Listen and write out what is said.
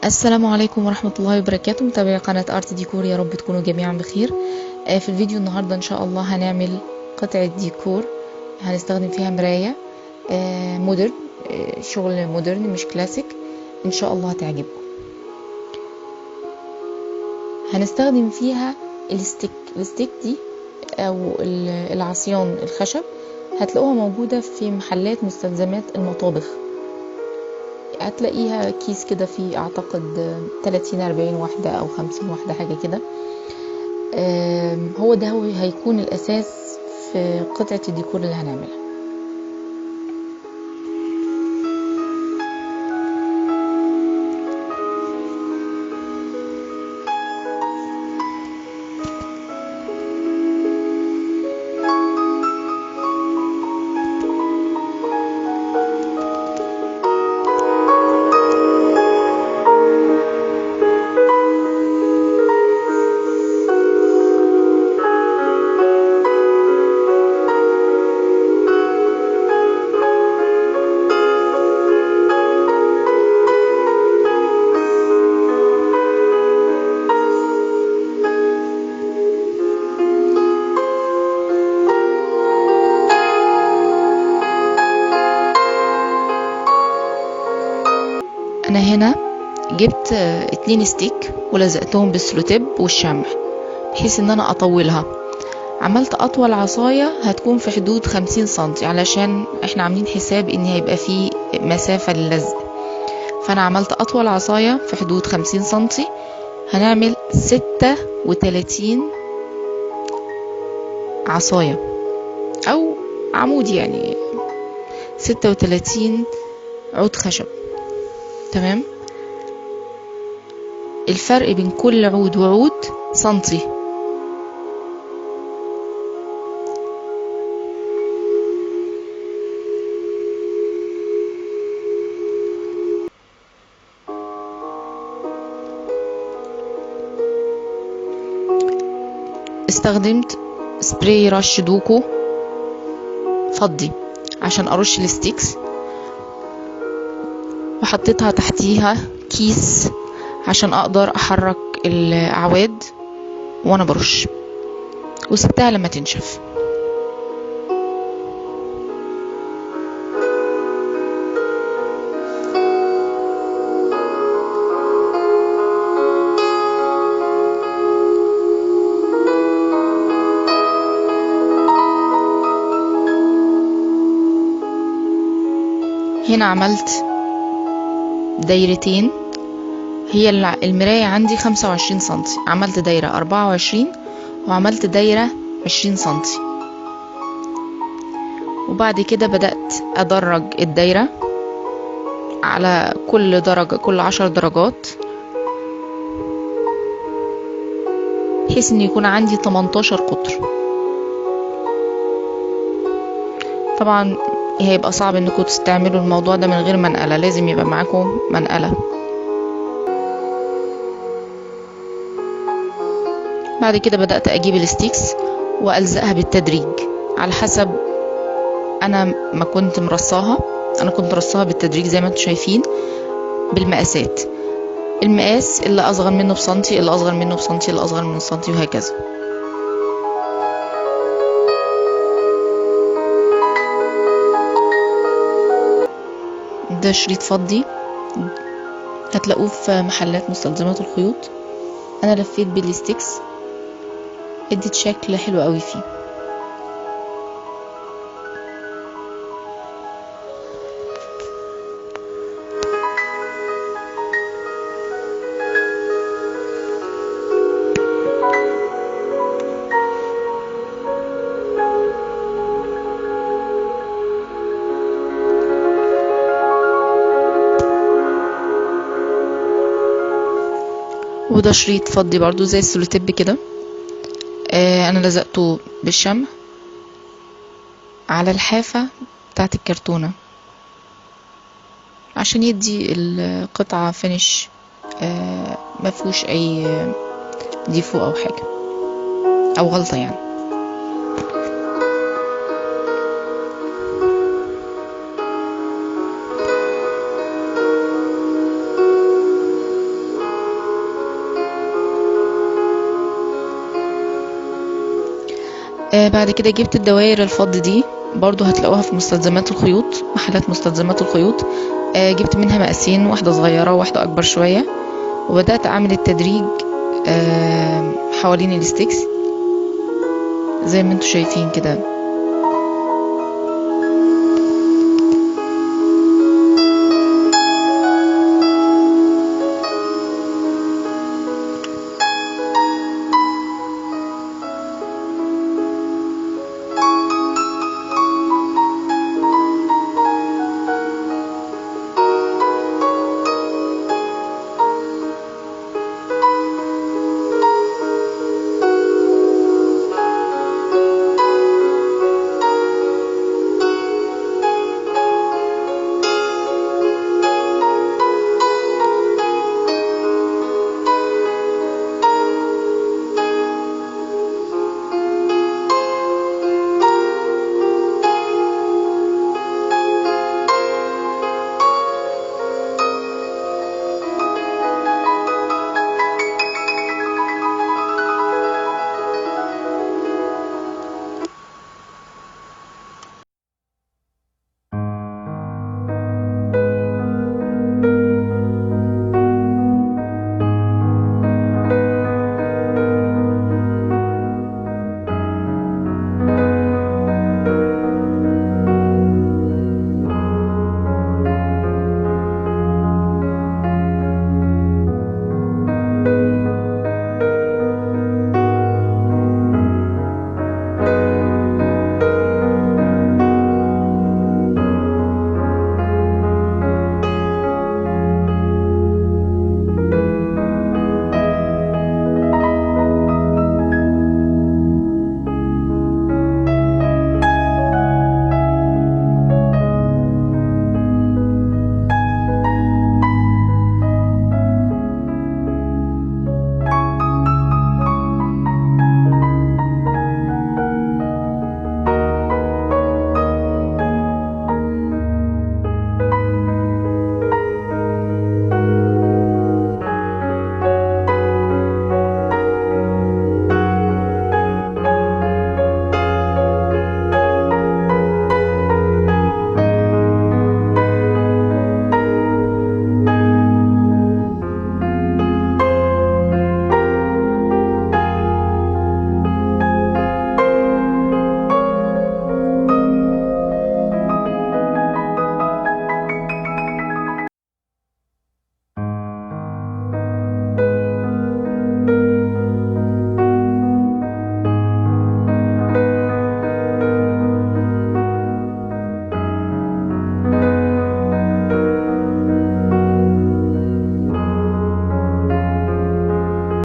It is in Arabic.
السلام عليكم ورحمة الله وبركاته، متابعي قناة ارت ديكور، يا رب تكونوا جميعا بخير. في الفيديو النهاردة ان شاء الله هنعمل قطعة ديكور هنستخدم فيها مراية مودرن، شغل مودرن مش كلاسيك، ان شاء الله هتعجبكم. هنستخدم فيها الستيك دي او العصيان الخشب، هتلاقوها موجودة في محلات مستلزمات المطابخ، هتلاقيها كيس كده فيه اعتقد 30-40 واحدة او 50 واحدة حاجة كده. هو ده هيكون الاساس في قطعة الديكور اللي هنعملها. انا هنا جبت 2 ستيك ولزقتهم بالسلوتيب والشمع بحيث ان انا اطولها. عملت اطول عصاية هتكون في حدود 50 سنتي علشان احنا عاملين حساب ان هيبقى فيه مسافة للزق، فانا عملت اطول عصاية في حدود 50 سنتي. هنعمل 36 عصاية او عمود، يعني 36 عود خشب. تمام، الفرق بين كل عود وعود سنتي. استخدمت سبراي رش دوكو فضي عشان ارش الستيكس، وحطيتها تحتيها كيس عشان اقدر احرك الاعواد وانا برش، وسبتها لما تنشف. هنا عملت دايرتين، هي المراية عندي 25 سنتي، عملت دايرة 24 وعملت دايرة 20 سنتي. وبعد كده بدأت أدرج الدايرة على كل درجة، كل 10 درجات، بحيث ان يكون عندي 18 قطر. طبعا هيبقى صعب انكم تستعملوا الموضوع ده من غير منقلة، لازم يبقى معاكم منقلة. بعد كده بدأت اجيب الستيكس والزقها بالتدريج على حسب انا ما كنت مرصاها. انا كنت رصاها بالتدريج زي ما انتم شايفين بالمقاسات، المقاس اللي اصغر منه بسنتي، اللي اصغر منه بسنتي، اللي اصغر منه بسنتي، وهكذا. ده شريط فضي هتلاقوه في محلات مستلزمات الخيوط. انا لفيت بالستيكس، اديت شكل حلو قوي فيه. وده شريط فضي برضو زي السلوتيب كده، انا لزقته بالشمع على الحافة بتاعت الكرتونة عشان يدي القطعة فينش مفيهوش اي ديفو او حاجة او غلطة يعني. بعد كده جبت الدوائر الفض دي، برضو هتلاقوها في مستلزمات الخيوط، محلات مستلزمات الخيوط. جبت منها مقاسين، واحدة صغيرة وواحدة أكبر شوية، وبدأت أعمل التدريج حوالين الستيكس زي ما انتوا شايفين كده.